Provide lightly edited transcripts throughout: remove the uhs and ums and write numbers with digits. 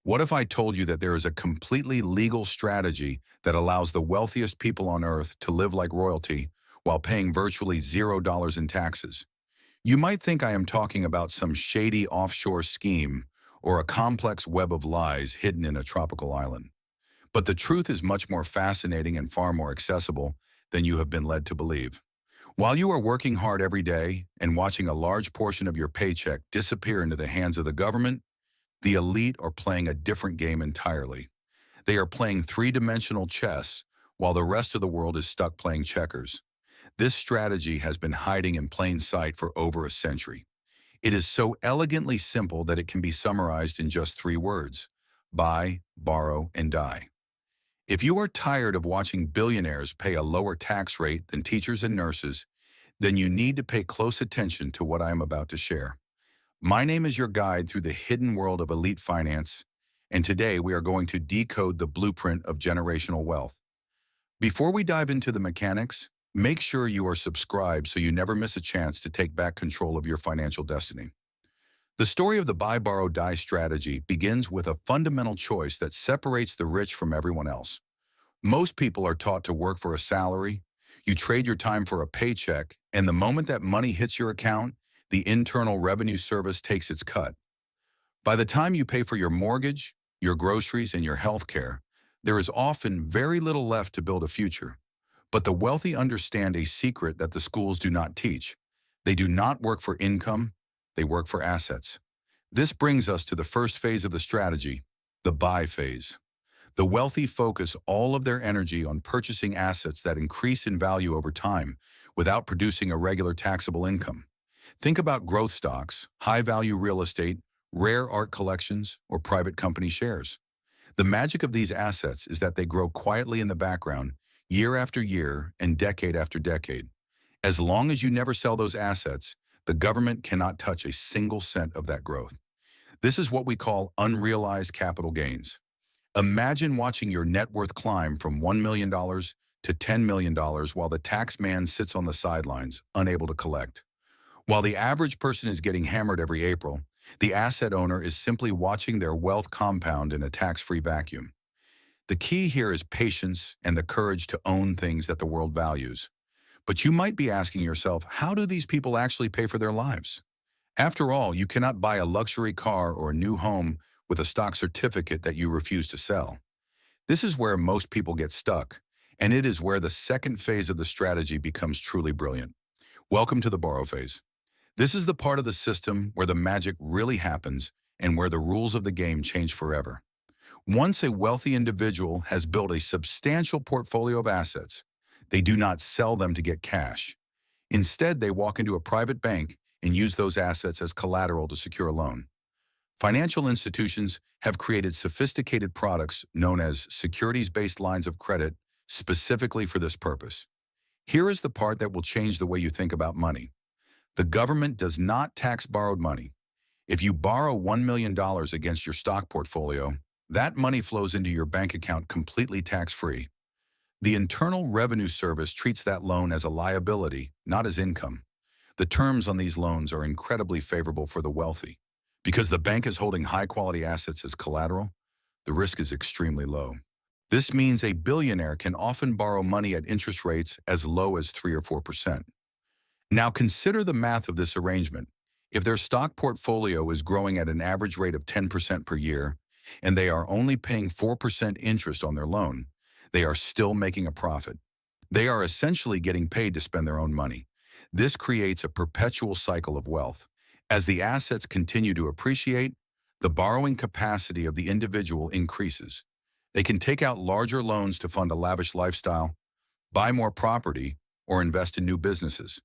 What if I told you that there is a completely legal strategy that allows the wealthiest people on earth to live like royalty while paying virtually $0 in taxes? You might think I am talking about some shady offshore scheme or a complex web of lies hidden in a tropical island. But the truth is much more fascinating and far more accessible than you have been led to believe. While you are working hard every day and watching a large portion of your paycheck disappear into the hands of the government, the elite are playing a different game entirely. They are playing three-dimensional chess while the rest of the world is stuck playing checkers. This strategy has been hiding in plain sight for over a century. It is so elegantly simple that it can be summarized in just three words: buy, borrow, and die. If you are tired of watching billionaires pay a lower tax rate than teachers and nurses, then you need to pay close attention to what I am about to share. My name is your guide through the hidden world of elite finance, and today we are going to decode the blueprint of generational wealth. Before we dive into the mechanics, make sure you are subscribed so you never miss a chance to take back control of your financial destiny. The story of the buy, borrow, die strategy begins with a fundamental choice that separates the rich from everyone else. Most people are taught to work for a salary. You trade your time for a paycheck, and the moment that money hits your account, the Internal Revenue Service takes its cut. By the time you pay for your mortgage, your groceries, and your health care, there is often very little left to build a future. But the wealthy understand a secret that the schools do not teach. They do not work for income, they work for assets. This brings us to the first phase of the strategy, the buy phase. The wealthy focus all of their energy on purchasing assets that increase in value over time without producing a regular taxable income. Think about growth stocks, high-value real estate, rare art collections, or private company shares. The magic of these assets is that they grow quietly in the background, year after year and decade after decade. As long as you never sell those assets, the government cannot touch a single cent of that growth. This is what we call unrealized capital gains. Imagine watching your net worth climb from $1 million to $10 million while the tax man sits on the sidelines, unable to collect. While the average person is getting hammered every April, the asset owner is simply watching their wealth compound in a tax-free vacuum. The key here is patience and the courage to own things that the world values. But you might be asking yourself, how do these people actually pay for their lives? After all, you cannot buy a luxury car or a new home with a stock certificate that you refuse to sell. This is where most people get stuck, and it is where the second phase of the strategy becomes truly brilliant. Welcome to the borrow phase. This is the part of the system where the magic really happens and where the rules of the game change forever. Once a wealthy individual has built a substantial portfolio of assets, they do not sell them to get cash. Instead, they walk into a private bank and use those assets as collateral to secure a loan. Financial institutions have created sophisticated products known as securities-based lines of credit specifically for this purpose. Here is the part that will change the way you think about money. The government does not tax borrowed money. If you borrow $1 million against your stock portfolio, that money flows into your bank account completely tax-free. The Internal Revenue Service treats that loan as a liability, not as income. The terms on these loans are incredibly favorable for the wealthy. Because the bank is holding high-quality assets as collateral, the risk is extremely low. This means a billionaire can often borrow money at interest rates as low as 3 or 4%. Now consider the math of this arrangement. If their stock portfolio is growing at an average rate of 10% per year, and they are only paying 4% interest on their loan, they are still making a profit. They are essentially getting paid to spend their own money. This creates a perpetual cycle of wealth. As the assets continue to appreciate, the borrowing capacity of the individual increases. They can take out larger loans to fund a lavish lifestyle, buy more property, or invest in new businesses.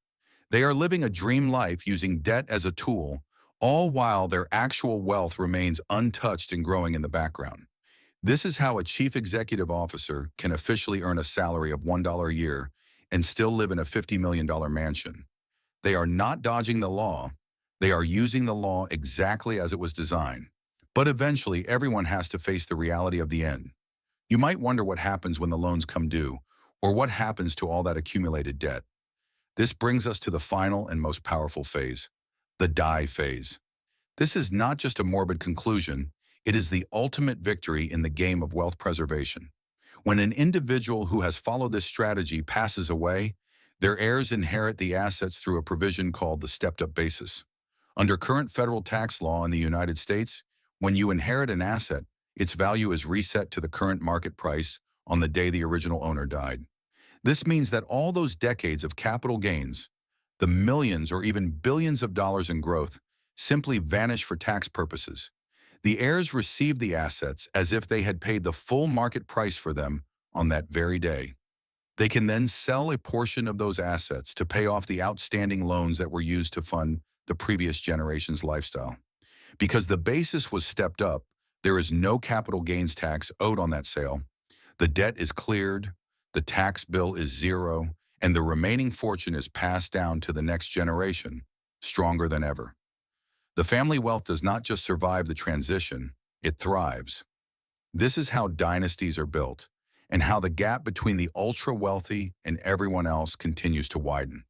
They are living a dream life using debt as a tool, all while their actual wealth remains untouched and growing in the background. This is how a chief executive officer can officially earn a salary of $1 a year and still live in a $50 million mansion. They are not dodging the law. They are using the law exactly as it was designed. But eventually, everyone has to face the reality of the end. You might wonder what happens when the loans come due, or what happens to all that accumulated debt. This brings us to the final and most powerful phase, the die phase. This is not just a morbid conclusion, It is the ultimate victory in the game of wealth preservation. When an individual who has followed this strategy passes away, their heirs inherit the assets through a provision called the stepped-up basis. Under current federal tax law in the United States, when you inherit an asset, its value is reset to the current market price on the day the original owner died. This means that all those decades of capital gains, the millions or even billions of dollars in growth, simply vanish for tax purposes. The heirs receive the assets as if they had paid the full market price for them on that very day. They can then sell a portion of those assets to pay off the outstanding loans that were used to fund the previous generation's lifestyle. Because the basis was stepped up, there is no capital gains tax owed on that sale. The debt is cleared, the tax bill is zero, and the remaining fortune is passed down to the next generation, stronger than ever. The family wealth does not just survive the transition, it thrives. This is how dynasties are built, and how the gap between the ultra-wealthy and everyone else continues to widen.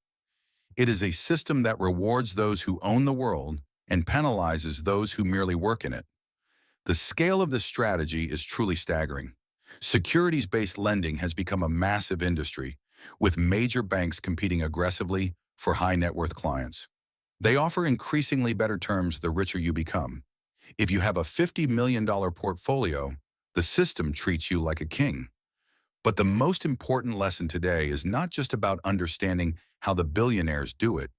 It is a system that rewards those who own the world and penalizes those who merely work in it. The scale of this strategy is truly staggering. Securities-based lending has become a massive industry, with major banks competing aggressively for high-net-worth clients. They offer increasingly better terms the richer you become. If you have a $50 million portfolio, the system treats you like a king. But the most important lesson today is not just about understanding how the billionaires do it.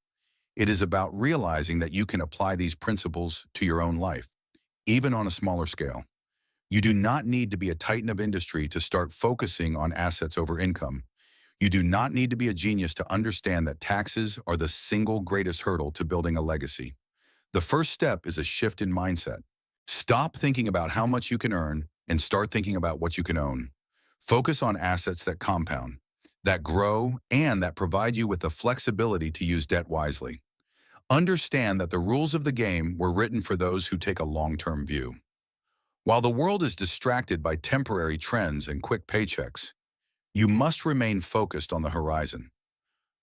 It is about realizing that you can apply these principles to your own life, even on a smaller scale. You do not need to be a titan of industry to start focusing on assets over income. You do not need to be a genius to understand that taxes are the single greatest hurdle to building a legacy. The first step is a shift in mindset. Stop thinking about how much you can earn and start thinking about what you can own. Focus on assets that compound, that grow, and that provide you with the flexibility to use debt wisely. Understand that the rules of the game were written for those who take a long-term view. While the world is distracted by temporary trends and quick paychecks, you must remain focused on the horizon.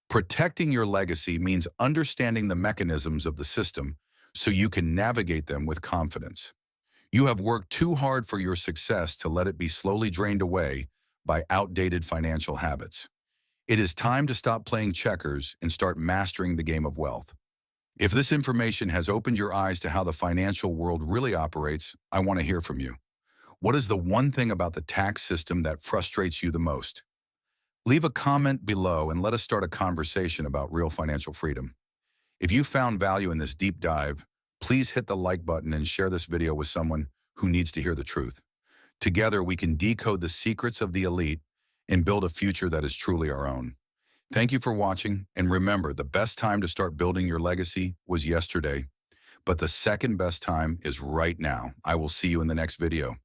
Protecting your legacy means understanding the mechanisms of the system so you can navigate them with confidence. You have worked too hard for your success to let it be slowly drained away by outdated financial habits. It is time to stop playing checkers and start mastering the game of wealth. If this information has opened your eyes to how the financial world really operates, I want to hear from you. What is the one thing about the tax system that frustrates you the most? Leave a comment below and let us start a conversation about real financial freedom. If you found value in this deep dive, please hit the like button and share this video with someone who needs to hear the truth. Together, we can decode the secrets of the elite and build a future that is truly our own. Thank you for watching, and remember, the best time to start building your legacy was yesterday, but the second best time is right now. I will see you in the next video.